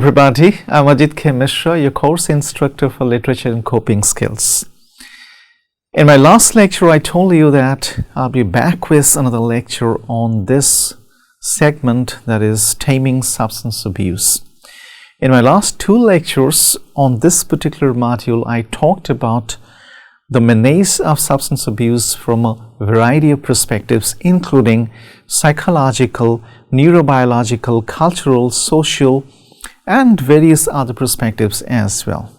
everybody, I'm Ajit K. Mishra, your course instructor for Literature and Coping Skills. In my last lecture, I told you that I'll be back with another lecture on this segment, that is taming substance abuse. In my last two lectures on this particular module, I talked about the menace of substance abuse from a variety of perspectives, including psychological, neurobiological, cultural, social, and various other perspectives as well.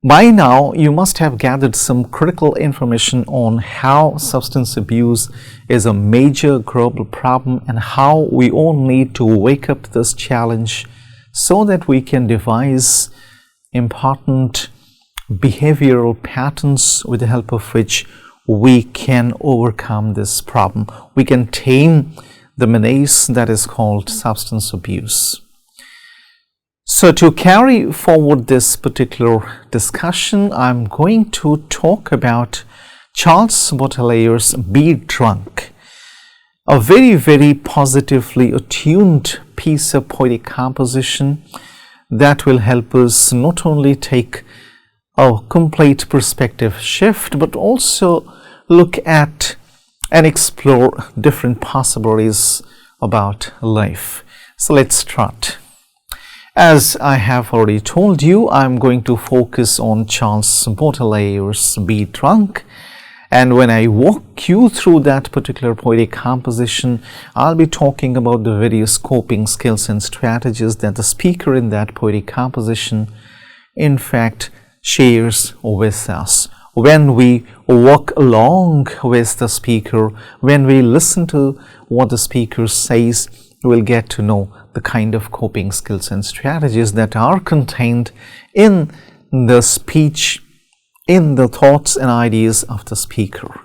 By now, you must have gathered some critical information on how substance abuse is a major global problem and how we all need to wake up to this challenge so that we can devise important behavioral patterns with the help of which we can overcome this problem. We can tame the menace that is called substance abuse. So to carry forward this particular discussion, I'm going to talk about Charles Baudelaire's Be Drunk, a very positively attuned piece of poetic composition that will help us not only take a complete perspective shift, but also look at and explore different possibilities about life. So let's start. As I have already told you, I'm going to focus on Charles Baudelaire's Be Drunk, and when I walk you through that particular poetic composition, I'll be talking about the various coping skills and strategies that the speaker in that poetic composition in fact shares with us. When we walk along with the speaker, when we listen to what the speaker says, we'll get to know the kind of coping skills and strategies that are contained in the speech, in the thoughts and ideas of the speaker.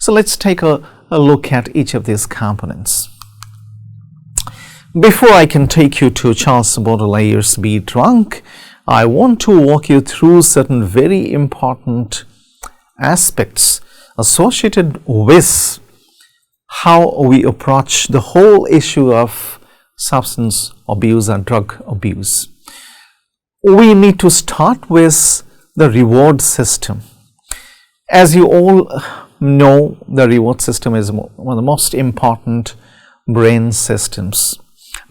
So let's take a look at each of these components. Before I can take you to Charles Baudelaire's Be Drunk, I want to walk you through certain very important aspects associated with how we approach the whole issue of substance abuse and drug abuse. We need to start with the reward system. As you all know, the reward system is one of the most important brain systems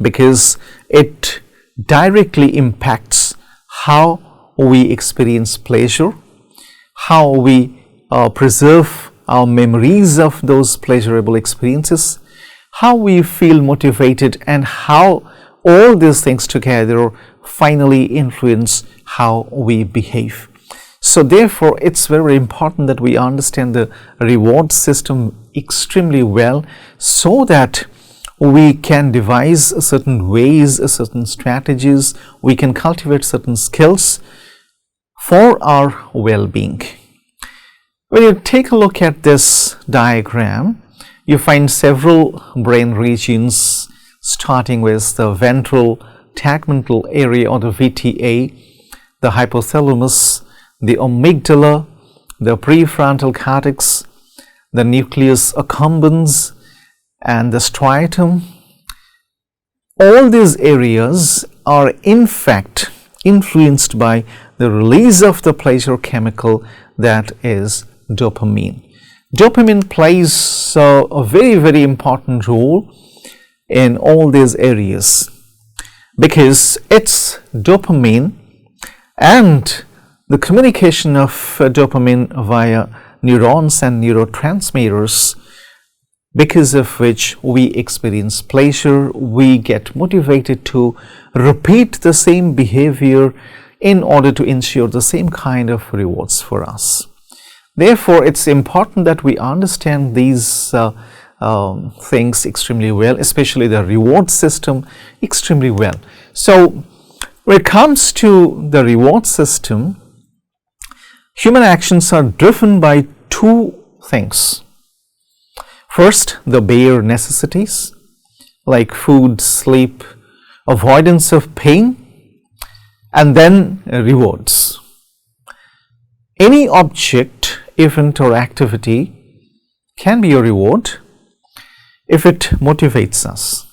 because it directly impacts how we experience pleasure, how we preserve our memories of those pleasurable experiences, how we feel motivated, and how all these things together finally influence how we behave. So therefore, it's very important that we understand the reward system extremely well so that we can devise certain ways, certain strategies, we can cultivate certain skills for our well-being. When you take a look at this diagram, you find several brain regions starting with the ventral tegmental area, or the VTA, the hypothalamus, the amygdala, the prefrontal cortex, the nucleus accumbens, and the striatum. All these areas are in fact influenced by the release of the pleasure chemical that is dopamine. Dopamine plays a very important role in all these areas because it's dopamine and the communication of dopamine via neurons and neurotransmitters, because of which we experience pleasure, we get motivated to repeat the same behavior in order to ensure the same kind of rewards for us. Therefore, it's important that we understand these things extremely well, especially the reward system extremely well. So, when it comes to the reward system, human actions are driven by two things. First, the bare necessities like food, sleep, avoidance of pain, and then rewards. Any object, event or activity can be a reward if it motivates us.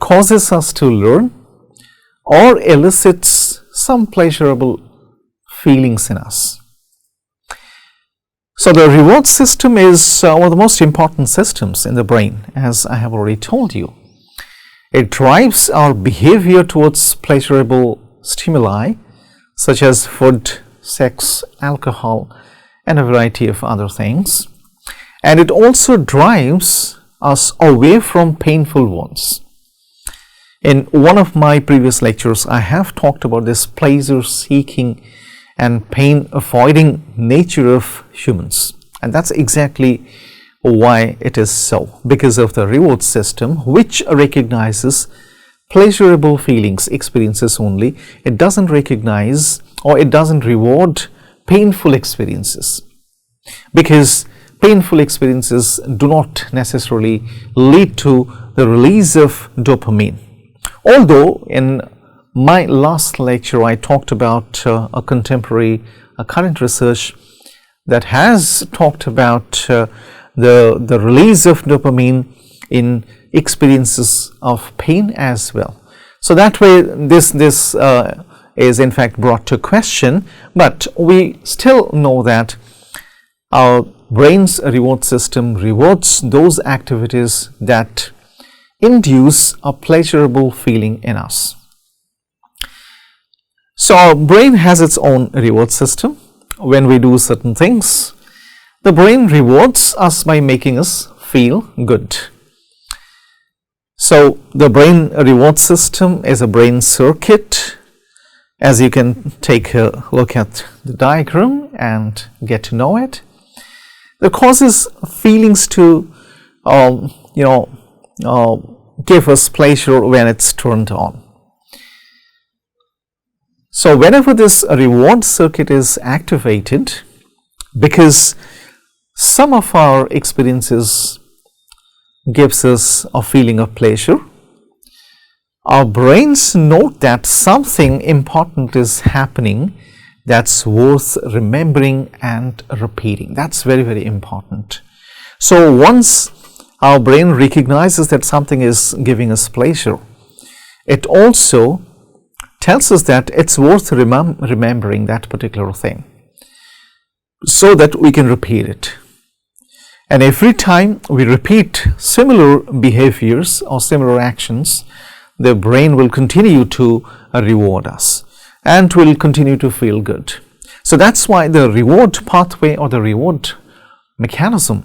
causes us to learn or elicits some pleasurable feelings in us. So the reward system is one of the most important systems in the brain, as I have already told you. It drives our behavior towards pleasurable stimuli such as food, sex, alcohol, and a variety of other things. And it also drives us away from painful ones. In one of my previous lectures, I have talked about this pleasure-seeking and pain-avoiding nature of humans. And that's exactly why it is so, because of the reward system, which recognizes pleasurable feelings, experiences only. It doesn't recognize or it doesn't reward painful experiences, because painful experiences do not necessarily lead to the release of dopamine. Although in my last lecture I talked about a current research that has talked about the release of dopamine in experiences of pain as well. So that way this is in fact brought to question, but we still know that our brain's reward system rewards those activities that induce a pleasurable feeling in us. So our brain has its own reward system. When we do certain things, the brain rewards us by making us feel good. So the brain reward system is a brain circuit, as you can take a look at the diagram and get to know it. That causes feelings to give us pleasure when it's turned on. So whenever this reward circuit is activated, because some of our experiences gives us a feeling of pleasure, our brains note that something important is happening that's worth remembering and repeating. That's very, very important. So once our brain recognizes that something is giving us pleasure, it also tells us that it's worth remembering that particular thing so that we can repeat it. And every time we repeat similar behaviors or similar actions, the brain will continue to reward us and will continue to feel good. So that's why the reward pathway or the reward mechanism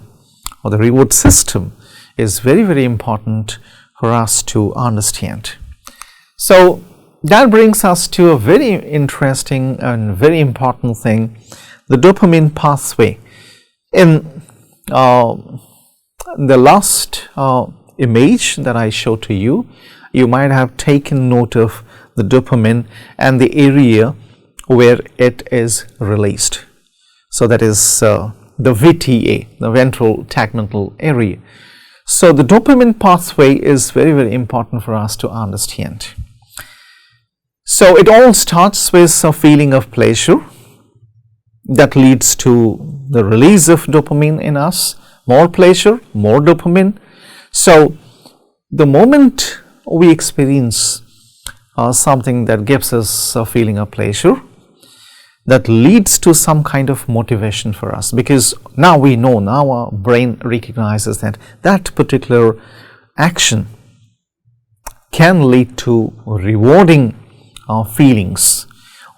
or the reward system is very, very important for us to understand. So that brings us to a very interesting and very important thing, the dopamine pathway. In the last image that I showed to you, you might have taken note of the dopamine and the area where it is released. So that is the VTA, the ventral tegmental area. So the dopamine pathway is very, very important for us to understand. So it all starts with a feeling of pleasure that leads to the release of dopamine in us, more pleasure, more dopamine. So the moment we experience something that gives us a feeling of pleasure, that leads to some kind of motivation for us, because now we know, now our brain recognizes that that particular action can lead to rewarding feelings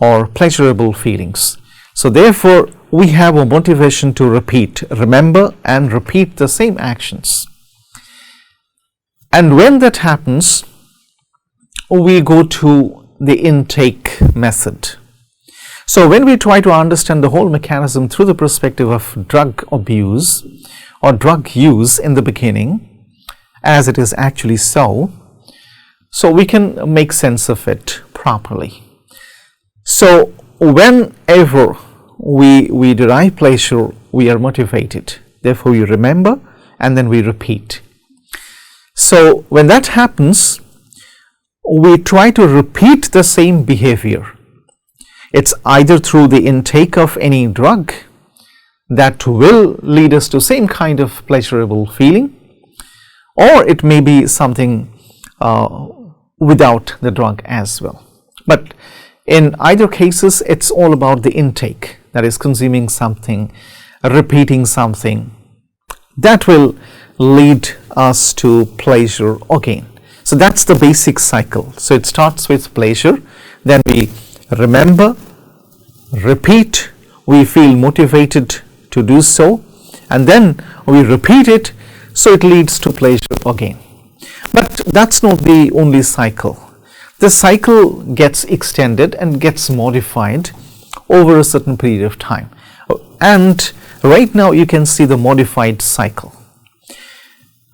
or pleasurable feelings. So therefore we have a motivation to repeat, remember and repeat the same actions. And when that happens, we go to the intake method. So when we try to understand the whole mechanism through the perspective of drug abuse or drug use in the beginning, as it is actually so we can make sense of it properly. So whenever we derive pleasure, we are motivated. Therefore we remember and then we repeat. So when that happens, we try to repeat the same behavior. It's either through the intake of any drug that will lead us to same kind of pleasurable feeling, or it may be something without the drug as well. But in either cases, it's all about the intake, that is consuming something, repeating something, that will lead us to pleasure again. So that's the basic cycle. So it starts with pleasure, then we remember, repeat, we feel motivated to do so, and then we repeat it, so it leads to pleasure again. But that's not the only cycle. The cycle gets extended and gets modified over a certain period of time. And right now you can see the modified cycle.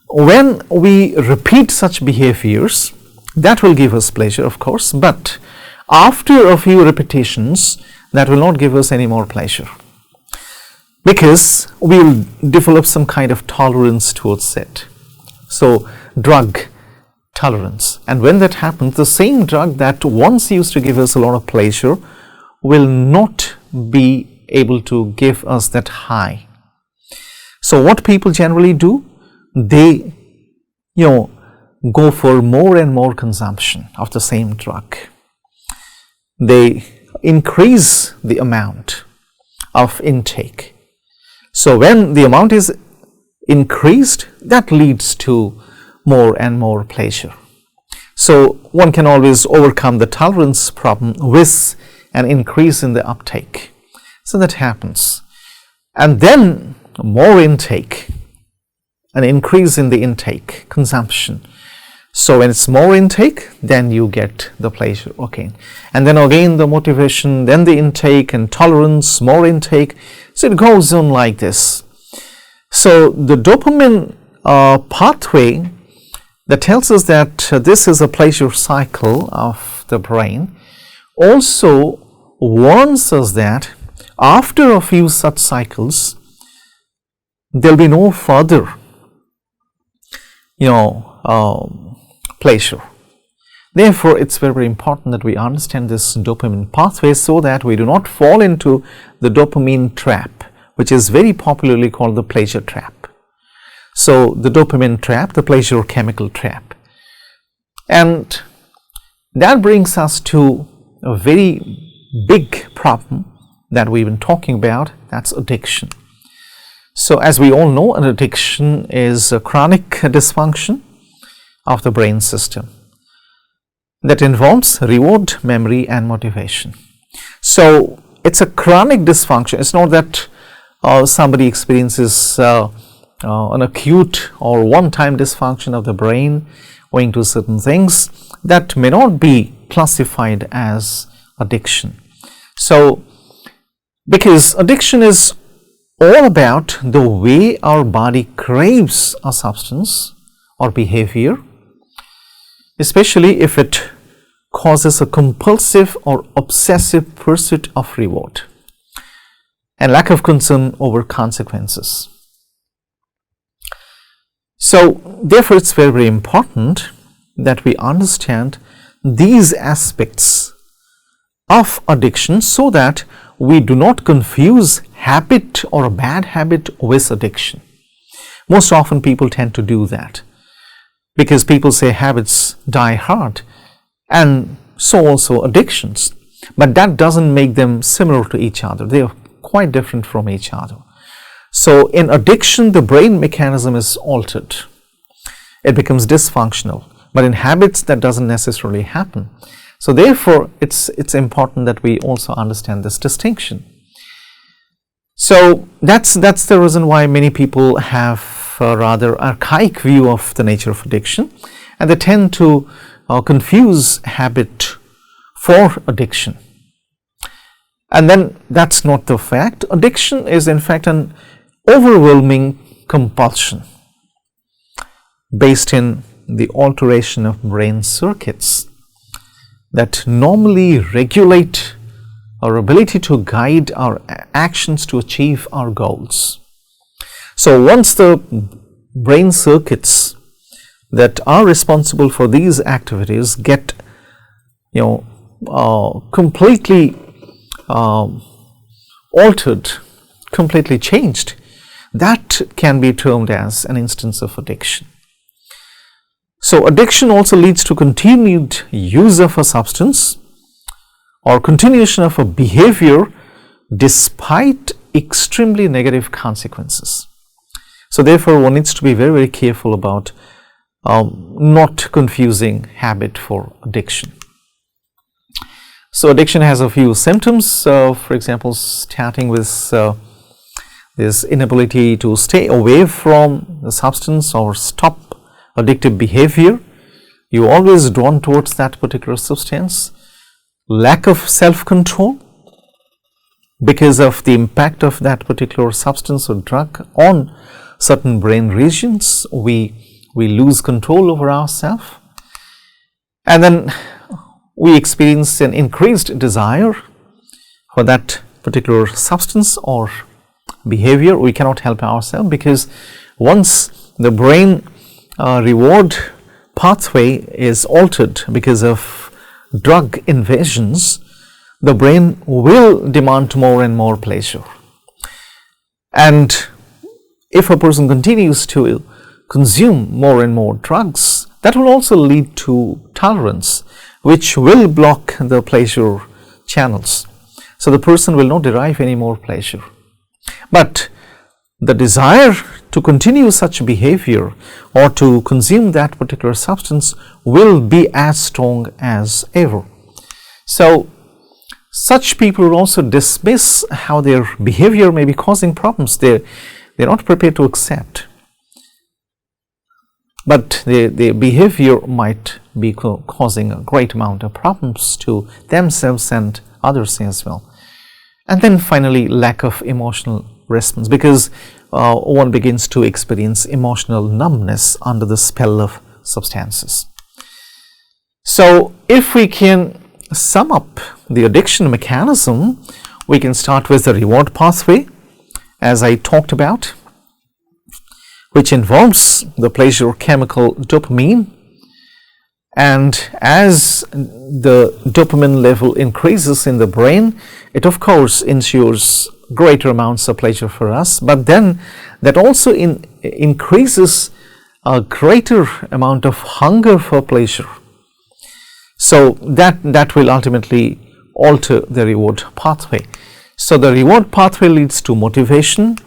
When we repeat such behaviors, that will give us pleasure, of course, but after a few repetitions, that will not give us any more pleasure, because we will develop some kind of tolerance towards it. So, drug tolerance. And when that happens, the same drug that once used to give us a lot of pleasure will not be able to give us that high. So, what people generally do, they go for more and more consumption of the same drug. They increase the amount of intake. So when the amount is increased, that leads to more and more pleasure. So one can always overcome the tolerance problem with an increase in the uptake. So that happens. And then more intake, an increase in the intake, consumption. So when it's more intake, then you get the pleasure again. And then again the motivation, then the intake and tolerance, more intake. So it goes on like this. So the dopamine pathway that tells us that this is a pleasure cycle of the brain also warns us that after a few such cycles, there will be no further pleasure. Therefore, it's very, very important that we understand this dopamine pathway so that we do not fall into the dopamine trap, which is very popularly called the pleasure trap. So, the dopamine trap, the pleasure chemical trap. And that brings us to a very big problem that we've been talking about, that's addiction. So, as we all know, an addiction is a chronic dysfunction of the brain system that involves reward, memory and motivation. So, it's a chronic dysfunction. It's not that somebody experiences an acute or one-time dysfunction of the brain owing to certain things that may not be classified as addiction. So, because addiction is all about the way our body craves a substance or behavior, especially if it causes a compulsive or obsessive pursuit of reward and lack of concern over consequences. So, therefore, it's very, very important that we understand these aspects of addiction so that we do not confuse habit or a bad habit with addiction. Most often people tend to do that because people say habits die hard, and so also addictions, but that doesn't make them similar to each other. They are quite different from each other. So in addiction, the brain mechanism is altered. It becomes dysfunctional, but in habits that doesn't necessarily happen. So therefore, it's important that we also understand this distinction. So that's the reason why many people have a rather archaic view of the nature of addiction, and they tend to confuse habit for addiction. And then that's not the fact. Addiction is in fact an overwhelming compulsion based in the alteration of brain circuits that normally regulate our ability to guide our actions to achieve our goals. So once the brain circuits that are responsible for these activities get completely altered, completely changed, that can be termed as an instance of addiction. So, addiction also leads to continued use of a substance or continuation of a behavior despite extremely negative consequences. So, therefore, one needs to be very, very careful about not confusing habit for addiction. So, addiction has a few symptoms, for example, starting with this inability to stay away from the substance or stop addictive behavior. You are always drawn towards that particular substance. Lack of self-control because of the impact of that particular substance or drug on certain brain regions. We lose control over ourselves, and then we experience an increased desire for that particular substance or behavior. We cannot help ourselves, because once the brain reward pathway is altered because of drug invasions, the brain will demand more and more pleasure. And if a person continues to consume more and more drugs, that will also lead to tolerance, which will block the pleasure channels. So the person will not derive any more pleasure. But the desire to continue such behavior or to consume that particular substance will be as strong as ever. So such people will also dismiss how their behavior may be causing problems. They're not prepared to accept, but their behavior might be causing a great amount of problems to themselves and others as well. And then finally, lack of emotional response, because one begins to experience emotional numbness under the spell of substances. So if we can sum up the addiction mechanism, we can start with the reward pathway, as I talked about, which involves the pleasure chemical dopamine. And as the dopamine level increases in the brain, it of course ensures greater amounts of pleasure for us, but then that also increases a greater amount of hunger for pleasure. So that will ultimately alter the reward pathway. So the reward pathway leads to motivation,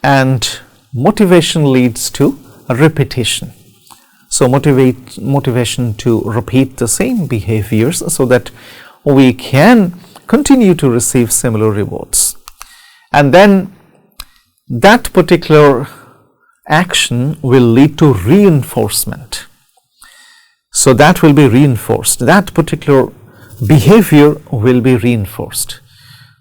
and motivation leads to repetition. So motivation to repeat the same behaviors so that we can continue to receive similar rewards. And then that particular action will lead to reinforcement. So that will be reinforced. That particular behavior will be reinforced.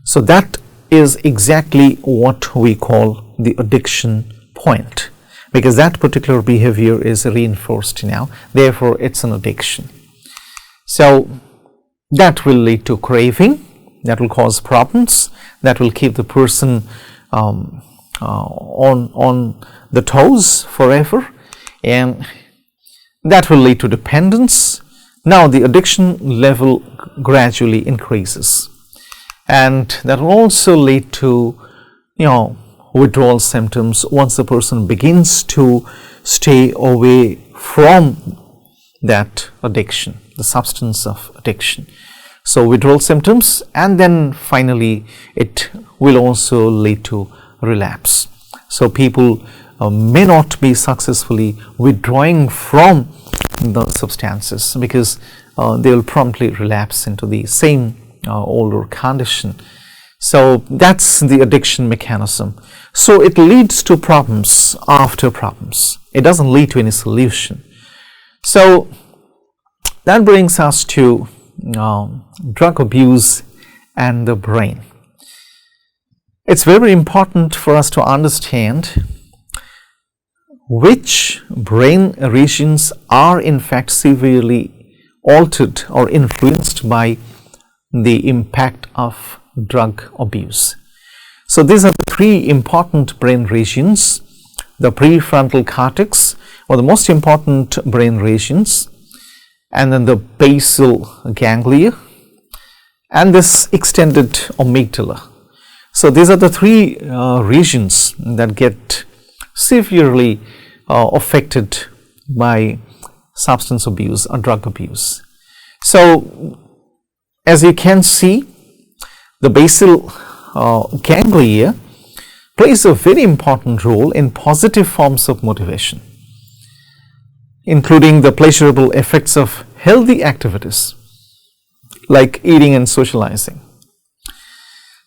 So that is exactly what we call the addiction point, because that particular behavior is reinforced now, therefore it's an addiction. So that will lead to craving, that will cause problems, that will keep the person on the toes forever, and that will lead to dependence. Now the addiction level gradually increases, and that will also lead to withdrawal symptoms once the person begins to stay away from that addiction, the substance of addiction. So withdrawal symptoms, and then finally it will also lead to relapse. So people may not be successfully withdrawing from the substances because they will promptly relapse into the same older condition. So that's the addiction mechanism. So it leads to problems after problems. It doesn't lead to any solution. So that brings us to drug abuse and the brain. It's very important for us to understand which brain regions are in fact severely altered or influenced by the impact of drug abuse. So these are the three important brain regions: the prefrontal cortex, or the most important brain regions, and then the basal ganglia, and this extended amygdala. So these are the three regions that get severely affected by substance abuse or drug abuse. So, as you can see, the basal ganglia plays a very important role in positive forms of motivation, including the pleasurable effects of healthy activities like eating and socializing.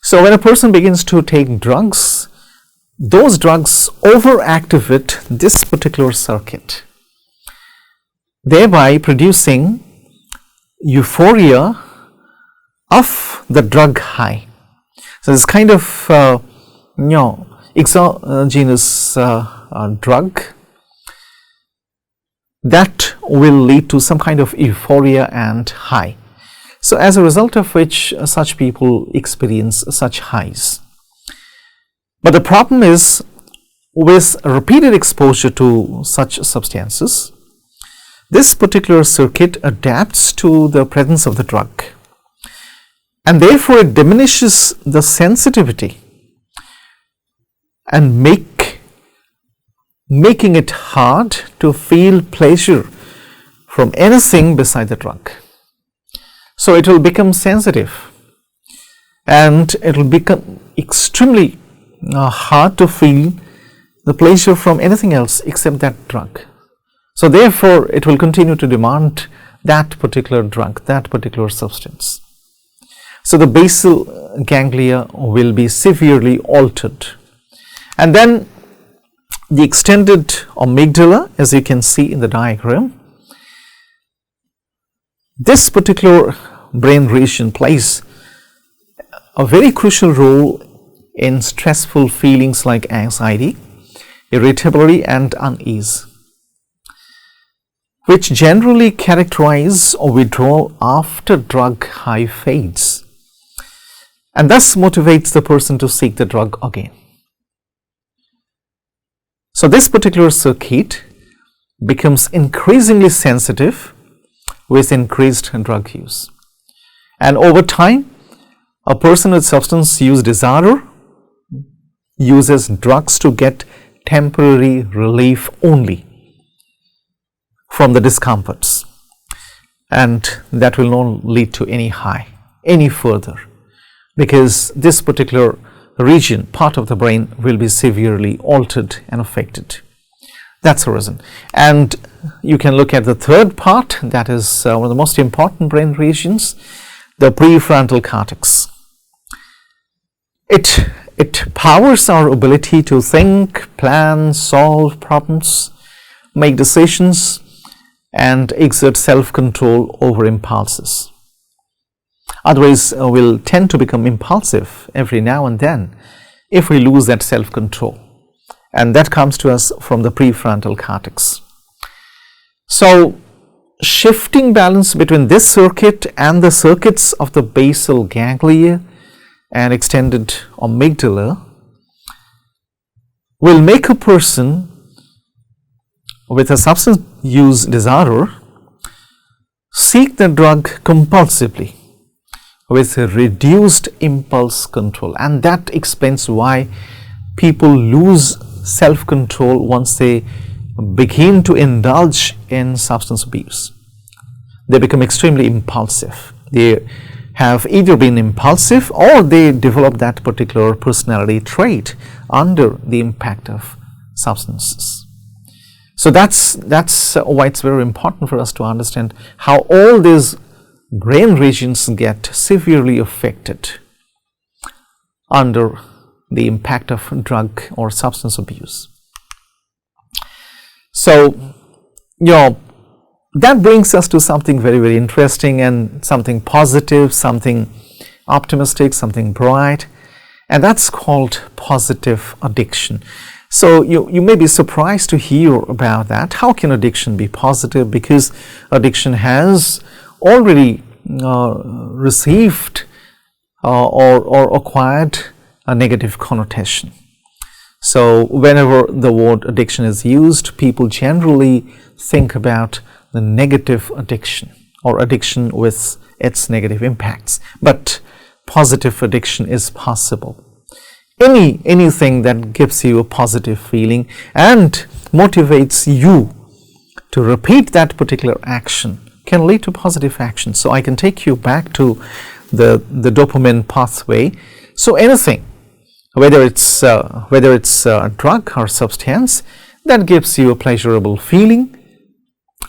So, when a person begins to take drugs, those drugs overactivate this particular circuit, thereby producing euphoria of the drug high. So, this kind of exogenous drug that will lead to some kind of euphoria and high. So, as a result of which such people experience such highs. But the problem is, with repeated exposure to such substances, this particular circuit adapts to the presence of the drug, and therefore it diminishes the sensitivity and making it hard to feel pleasure from anything beside the drug. So it will become sensitive and it will become extremely hard to feel the pleasure from anything else except that drug. So therefore it will continue to demand that particular drug, that particular substance. So the basal ganglia will be severely altered. And then the extended amygdala, as you can see in the diagram, this particular brain region plays a very crucial role in stressful feelings like anxiety, irritability and unease, which generally characterize a withdrawal after drug high fades, and thus motivates the person to seek the drug again. So this particular circuit becomes increasingly sensitive with increased drug use, and over time a person with substance use disorder uses drugs to get temporary relief only from the discomforts, and that will not lead to any high any further, because this particular region, part of the brain, will be severely altered and affected. That's the reason. And you can look at the third part, that is one of the most important brain regions, the prefrontal cortex. It powers our ability to think, plan, solve problems, make decisions, and exert self-control over impulses. Otherwise, we'll tend to become impulsive every now and then if we lose that self-control, and that comes to us from the prefrontal cortex. So, shifting balance between this circuit and the circuits of the basal ganglia and extended amygdala will make a person with a substance use disorder seek the drug compulsively with a reduced impulse control, and that explains why people lose self-control once they begin to indulge in substance abuse. They become extremely impulsive. They have either been impulsive or they develop that particular personality trait under the impact of substances. So that's why it's very important for us to understand how all these brain regions get severely affected under the impact of drug or substance abuse. So, that brings us to something very, very interesting and something positive, something optimistic, something bright, and that's called positive addiction. So, you may be surprised to hear about that. How can addiction be positive? Because addiction has already received or acquired a negative connotation. So, whenever the word addiction is used, people generally think about the negative addiction or addiction with its negative impacts. But positive addiction is possible. Anything that gives you a positive feeling and motivates you to repeat that particular action can lead to positive action. So I can take you back to the dopamine pathway. So anything, whether it's a drug or substance that gives you a pleasurable feeling,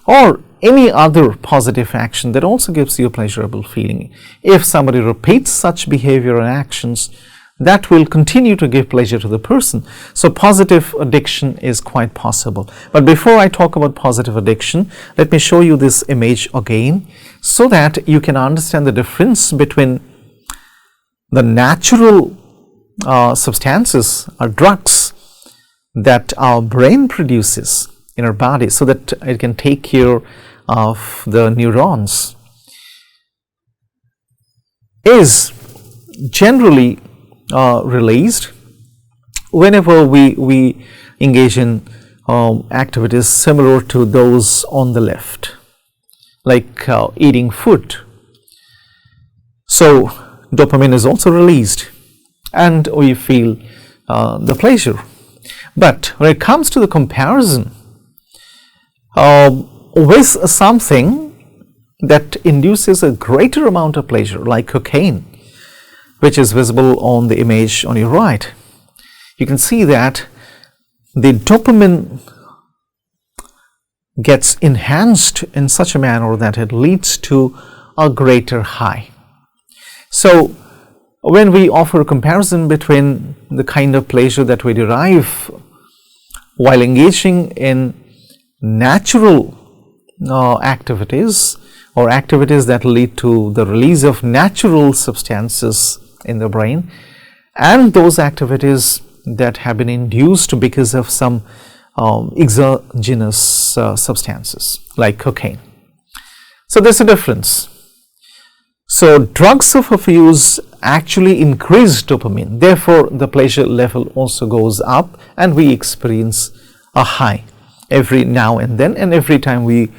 or any other positive action that also gives you a pleasurable feeling, if somebody repeats such behavior and actions, that will continue to give pleasure to the person. So positive addiction is quite possible. But before I talk about positive addiction, let me show you this image again so that you can understand the difference between the natural substances or drugs that our brain produces in our body so that it can take care of the neurons, is generally released whenever we engage in activities similar to those on the left, like eating food. So dopamine is also released and we feel the pleasure. But when it comes to the comparison with something that induces a greater amount of pleasure, like cocaine, which is visible on the image on your right, you can see that the dopamine gets enhanced in such a manner that it leads to a greater high. So when we offer a comparison between the kind of pleasure that we derive while engaging in natural activities or activities that lead to the release of natural substances in the brain, and those activities that have been induced because of some exogenous substances like cocaine. So there's a difference. So drugs of abuse actually increase dopamine, therefore the pleasure level also goes up and we experience a high every now and then, and every time we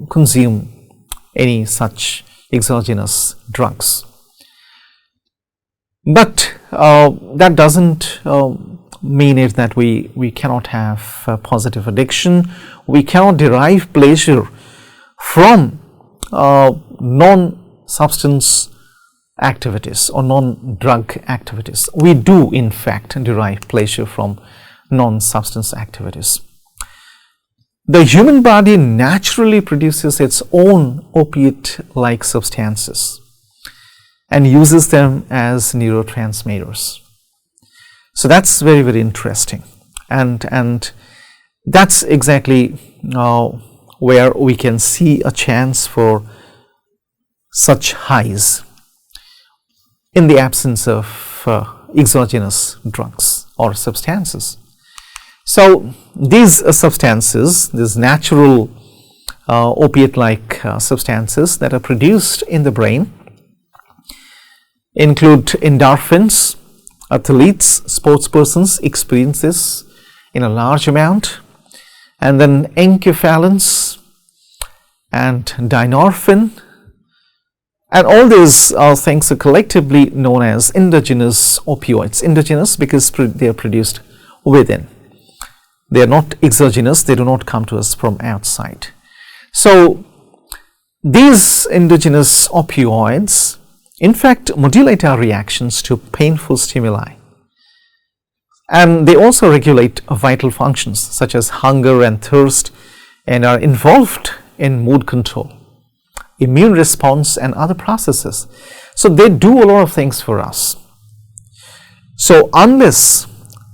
consume any such exogenous drugs. But that doesn't mean it that we cannot have positive addiction. We cannot derive pleasure from non-substance activities or non-drug activities. We do in fact derive pleasure from non-substance activities. The human body naturally produces its own opiate-like substances and uses them as neurotransmitters. So that's very, very interesting, and that's exactly where we can see a chance for such highs in the absence of exogenous drugs or substances. So these substances, these natural opiate-like substances that are produced in the brain include endorphins. Athletes, sportspersons experience this in a large amount, and then enkephalins and dynorphin, and all these things are collectively known as endogenous opioids. Endogenous because they are produced within. They are not exogenous, they do not come to us from outside. So these endogenous opioids in fact modulate our reactions to painful stimuli, and they also regulate vital functions such as hunger and thirst, and are involved in mood control, immune response and other processes. So they do a lot of things for us. So unless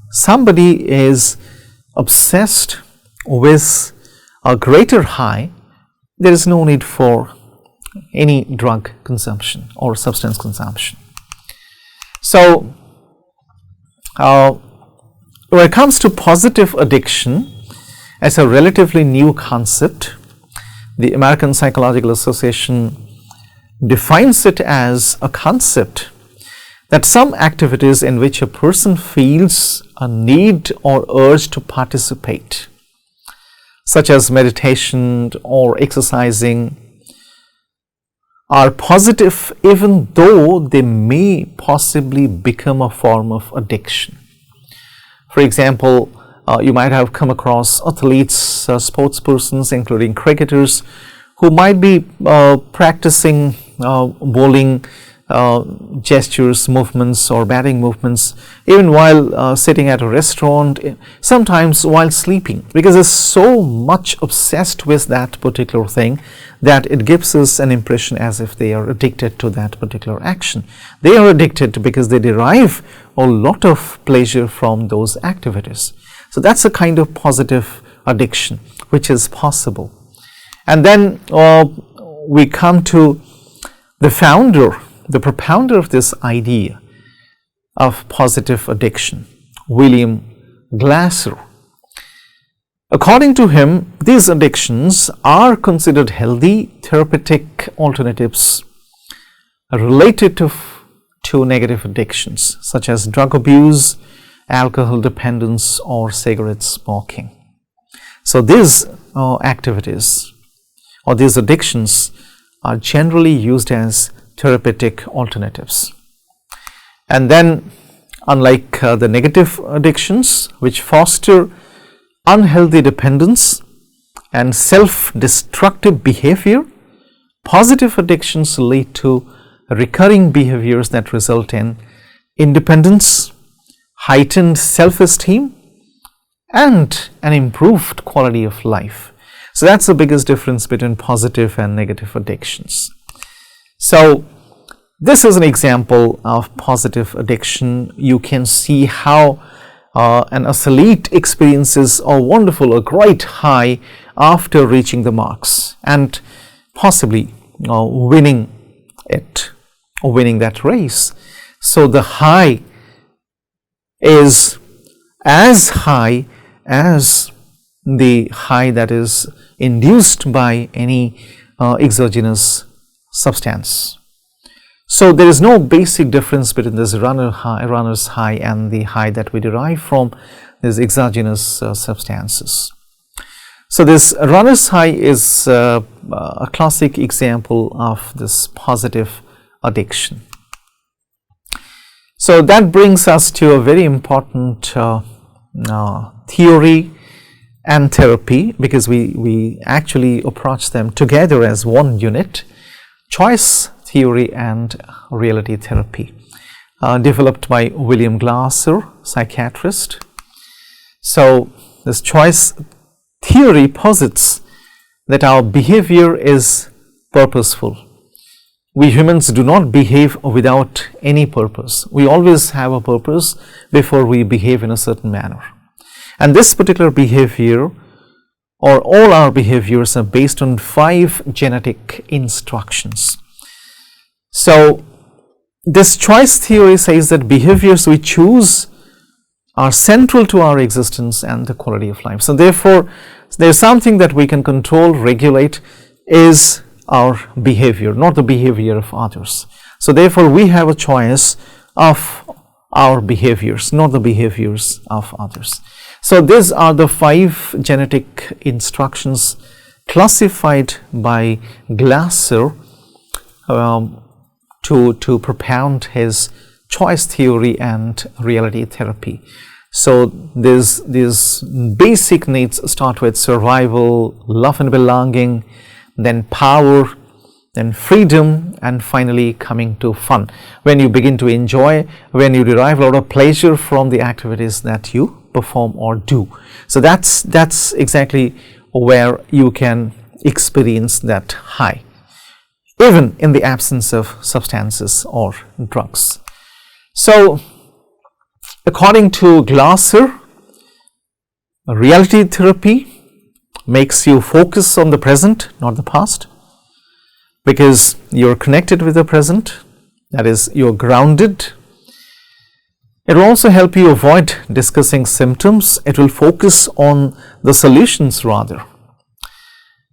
somebody is obsessed with a greater high, there is no need for any drug consumption or substance consumption. So when it comes to positive addiction as a relatively new concept, the American Psychological Association defines it as a concept that some activities in which a person feels a need or urge to participate, such as meditation or exercising, are positive even though they may possibly become a form of addiction. For example, You might have come across athletes, sportspersons, including cricketers, who might be practicing bowling gestures, movements, or batting movements, even while sitting at a restaurant, sometimes while sleeping, because they're so much obsessed with that particular thing that it gives us an impression as if they are addicted to that particular action. They are addicted because they derive a lot of pleasure from those activities. So that's a kind of positive addiction which is possible. And then we come to the founder, the propounder of this idea of positive addiction, William Glasser. According to him, these addictions are considered healthy therapeutic alternatives related to negative addictions such as drug abuse, alcohol dependence, or cigarette smoking. So these activities or these addictions are generally used as therapeutic alternatives. And then, unlike the negative addictions which foster unhealthy dependence and self-destructive behavior, positive addictions lead to recurring behaviors that result in independence, heightened self-esteem, and an improved quality of life. So that's the biggest difference between positive and negative addictions. So this is an example of positive addiction. You can see how an athlete experiences a wonderful, a great high after reaching the marks and possibly winning it or winning that race. So the high is as high as the high that is induced by any exogenous substance. So there is no basic difference between this runner's high and the high that we derive from these exogenous substances. So this runner's high is a classic example of this positive addiction. So that brings us to a very important theory and therapy, because we actually approach them together as one unit: choice theory and reality therapy, developed by William Glasser, psychiatrist. So this choice theory posits that our behavior is purposeful. We humans do not behave without any purpose. We always have a purpose before we behave in a certain manner. And this particular behavior, or all our behaviors, are based on 5 genetic instructions. So this choice theory says that behaviors we choose are central to our existence and the quality of life. So therefore, there's something that we can control, regulate, is our behavior, not the behavior of others. So therefore, we have a choice of our behaviors, not the behaviors of others. So these are the 5 genetic instructions classified by Glasser to propound his choice theory and reality therapy. So these basic needs start with survival, love and belonging, then power, then freedom, and finally coming to fun. When you begin to enjoy, when you derive a lot of pleasure from the activities that you perform or do. So that's exactly where you can experience that high, even in the absence of substances or drugs. So according to Glasser, reality therapy makes you focus on the present, not the past, because you're connected with the present, that is, you're grounded. It will also help you avoid discussing symptoms. It will focus on the solutions rather.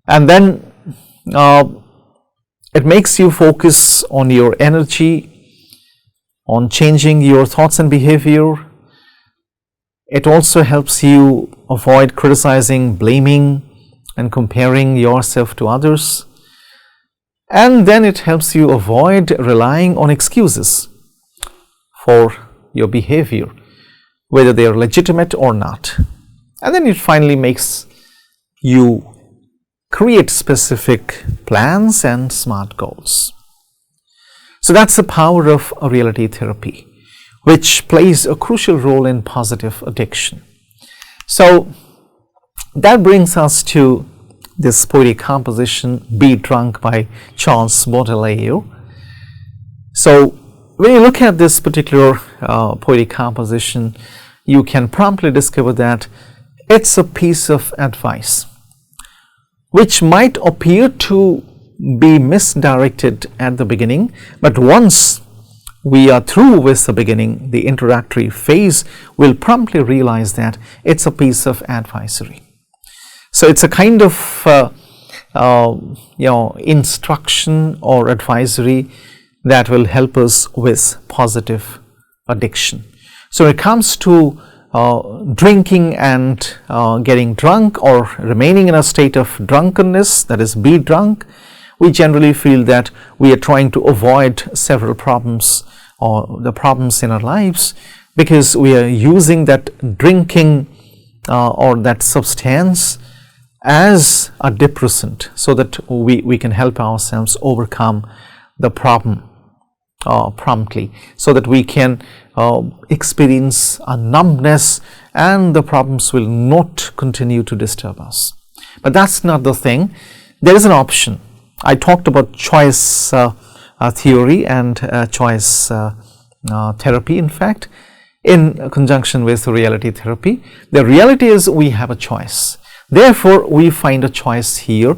And then it makes you focus on your energy, on changing your thoughts and behavior. It also helps you avoid criticizing, blaming, and comparing yourself to others. And then it helps you avoid relying on excuses for your behavior, whether they are legitimate or not. And then it finally makes you create specific plans and smart goals. So that's the power of reality therapy, which plays a crucial role in positive addiction. So that brings us to this poetic composition, Be Drunk by Charles Baudelaire. So when you look at this particular poetic composition, you can promptly discover that it's a piece of advice which might appear to be misdirected at the beginning, but once we are through with the beginning, the introductory phase, will promptly realize that it's a piece of advisory. So it's a kind of instruction or advisory that will help us with positive addiction. So when it comes to drinking and getting drunk or remaining in a state of drunkenness, that is, be drunk, we generally feel that we are trying to avoid several problems or the problems in our lives, because we are using that drinking or that substance as a depressant, so that we can help ourselves overcome the problem promptly, so that we can experience a numbness and the problems will not continue to disturb us. But that's not the thing. There is an option. I talked about choice theory and choice therapy, in fact, in conjunction with reality therapy. The reality is we have a choice. Therefore, we find a choice here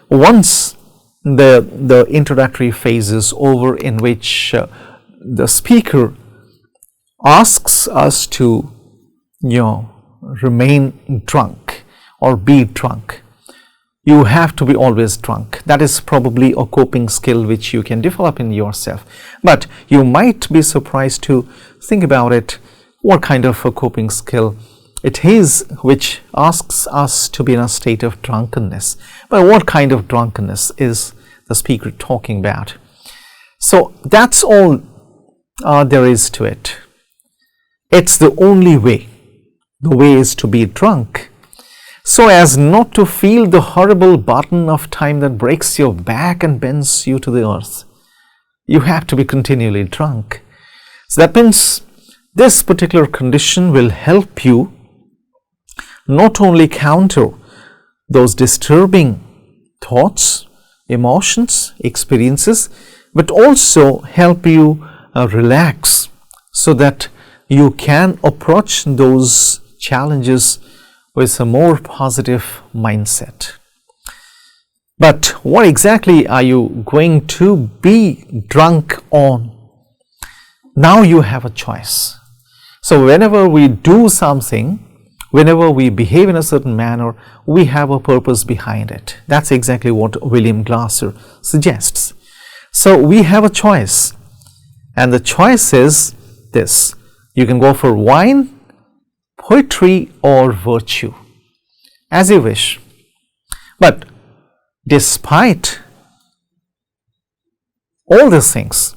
once the introductory phase is over, in which the speaker asks us to remain drunk or be drunk. You have to be always drunk. That is probably a coping skill which you can develop in yourself. But you might be surprised to think about it, what kind of a coping skill it is which asks us to be in a state of drunkenness. But what kind of drunkenness is the speaker talking about? So that's all there is to it. It's the only way. The way is to be drunk, so as not to feel the horrible burden of time that breaks your back and bends you to the earth. You have to be continually drunk. So that means this particular condition will help you not only counter those disturbing thoughts, emotions, experiences, but also help you relax, so that you can approach those challenges with a more positive mindset. But what exactly are you going to be drunk on? Now you have a choice. So whenever we do something, whenever we behave in a certain manner, we have a purpose behind it. That's exactly what William Glasser suggests. So we have a choice, and the choice is this: you can go for wine, poetry, or virtue, as you wish. But despite all these things,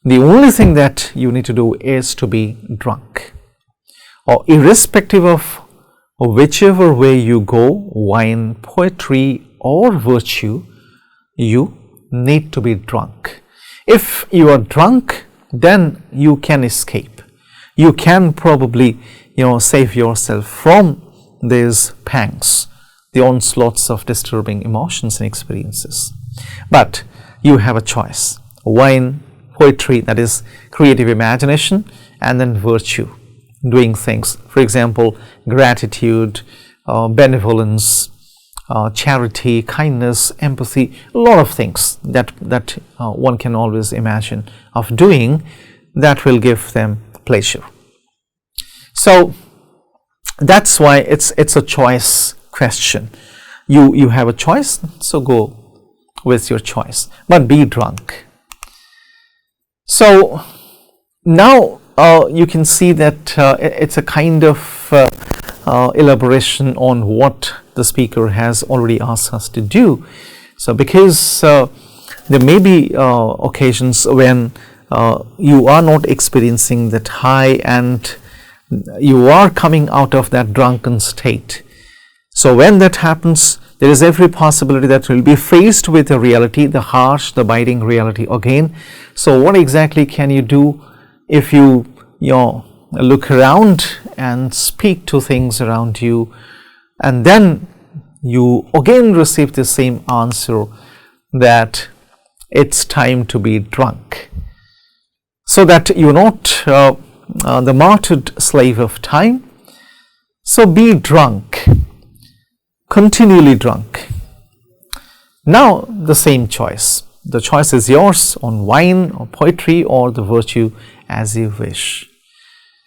the only thing that you need to do is to be drunk. Or irrespective of whichever way you go, wine, poetry, or virtue, you need to be drunk. If you are drunk, then you can escape. You can probably save yourself from these pangs, the onslaughts of disturbing emotions and experiences. But you have a choice: wine, poetry, that is creative imagination, and then virtue, doing things, for example, gratitude, benevolence, charity, kindness, empathy, a lot of things that one can always imagine of doing that will give them pleasure. So that's why it's a choice question. You have a choice, so go with your choice, but be drunk. So now you can see that it's a kind of elaboration on what the speaker has already asked us to do. So because there may be occasions when you are not experiencing that high and you are coming out of that drunken state. So when that happens, there is every possibility that you will be faced with a reality, the harsh, the biting reality again. So what exactly can you do if you look around and speak to things around you, and then you again receive the same answer that it's time to be drunk, so that you're not the martyred slave of time. So be drunk, continually drunk. Now the same choice. The choice is yours on wine or poetry or the virtue, as you wish.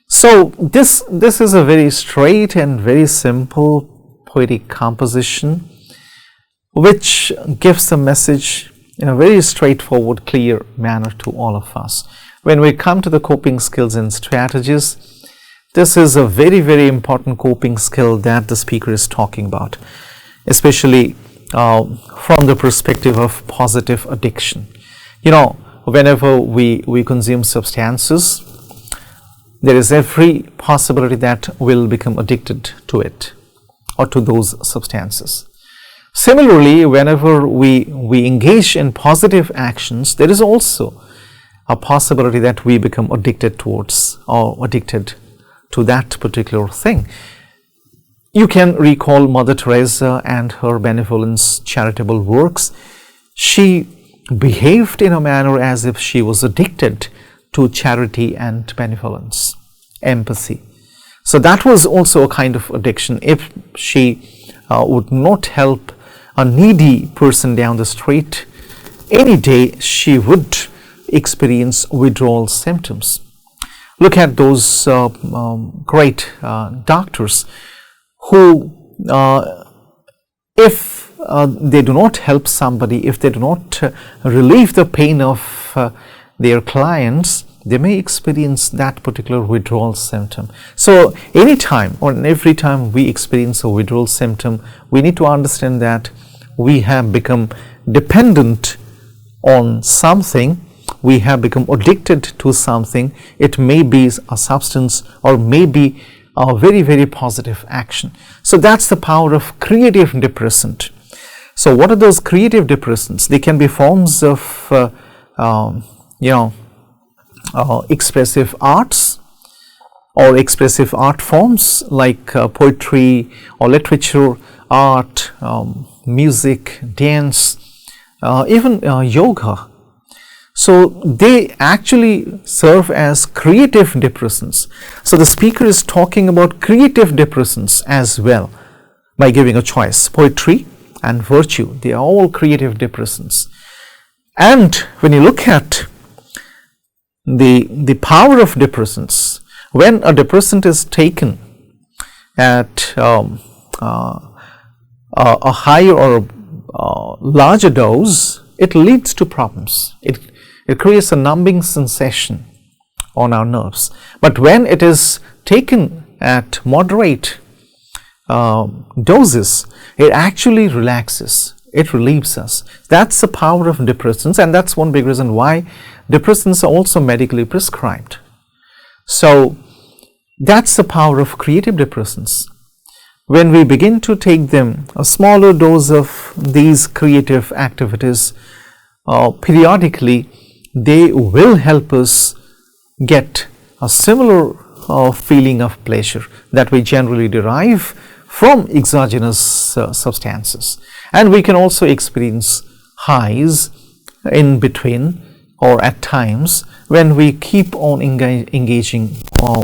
So this is a very straight and very simple poetic composition which gives the message in a very straightforward, clear manner to all of us. When we come to the coping skills and strategies, this is a very, very important coping skill that the speaker is talking about, especially from the perspective of positive addiction. Whenever we consume substances, there is every possibility that we'll become addicted to it or to those substances. Similarly, whenever we engage in positive actions, there is also a possibility that we become addicted towards or addicted to that particular thing. You can recall Mother Teresa and her benevolence charitable works. She behaved in a manner as if she was addicted to charity and benevolence, empathy. So that was also a kind of addiction. If she would not help a needy person down the street any day, she would experience withdrawal symptoms. Look at those great doctors who, if they do not help somebody, if they do not relieve the pain of their clients, they may experience that particular withdrawal symptom. So anytime or every time we experience a withdrawal symptom, we need to understand that we have become dependent on something, we have become addicted to something. It may be a substance or maybe a very, very positive action. So that's the power of creative depressant. So what are those creative depressants? They can be forms of expressive arts or expressive art forms like poetry or literature, art, music, dance, even yoga. So they actually serve as creative depressants. So the speaker is talking about creative depressants as well by giving a choice. Poetry and virtue, they are all creative depressants. And when you look at the power of depressants, when a depressant is taken at a higher or larger dose, it leads to problems. It creates a numbing sensation on our nerves. But when it is taken at moderate doses, it actually relaxes. It relieves us. That's the power of depressants, and that's one big reason why depressants are also medically prescribed. So that's the power of creative depressants. When we begin to take them, a smaller dose of these creative activities periodically, they will help us get a similar feeling of pleasure that we generally derive from exogenous substances. And we can also experience highs in between or at times when we keep on engaging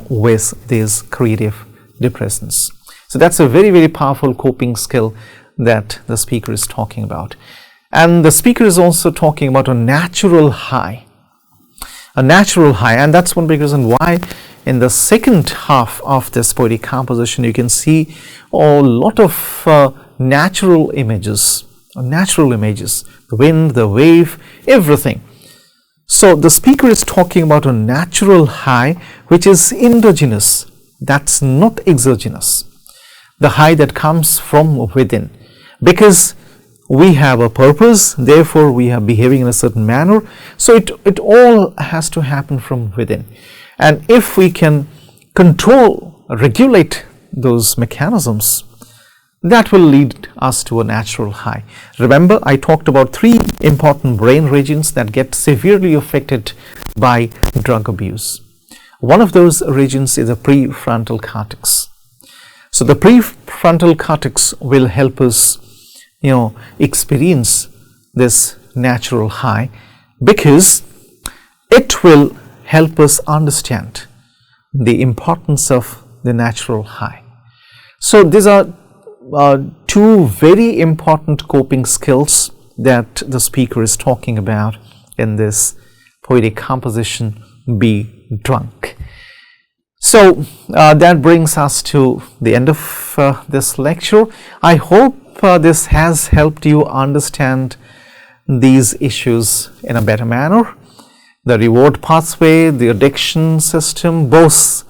with these creative depressants. So that's a very, very powerful coping skill that the speaker is talking about. And the speaker is also talking about a natural high. A natural high, and that's one big reason why in the second half of this poetic composition you can see a lot of natural images, the wind, the wave, everything. So the speaker is talking about a natural high which is endogenous, that's not exogenous. The high that comes from within, because we have a purpose, therefore we are behaving in a certain manner. So it all has to happen from within. And if we can control regulate those mechanisms, that will lead us to a natural high. Remember, I talked about 3 important brain regions that get severely affected by drug abuse. One of those regions is the prefrontal cortex. So the prefrontal cortex will help us, experience this natural high, because it will help us understand the importance of the natural high. So these are 2 very important coping skills that the speaker is talking about in this poetic composition, Be Drunk. So that brings us to the end of this lecture. I hope this has helped you understand these issues in a better manner. The reward pathway, the addiction system, both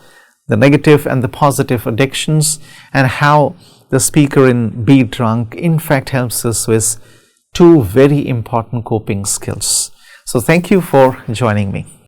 the negative and the positive addictions, and how the speaker in Be Drunk in fact helps us with 2 very important coping skills. So thank you for joining me.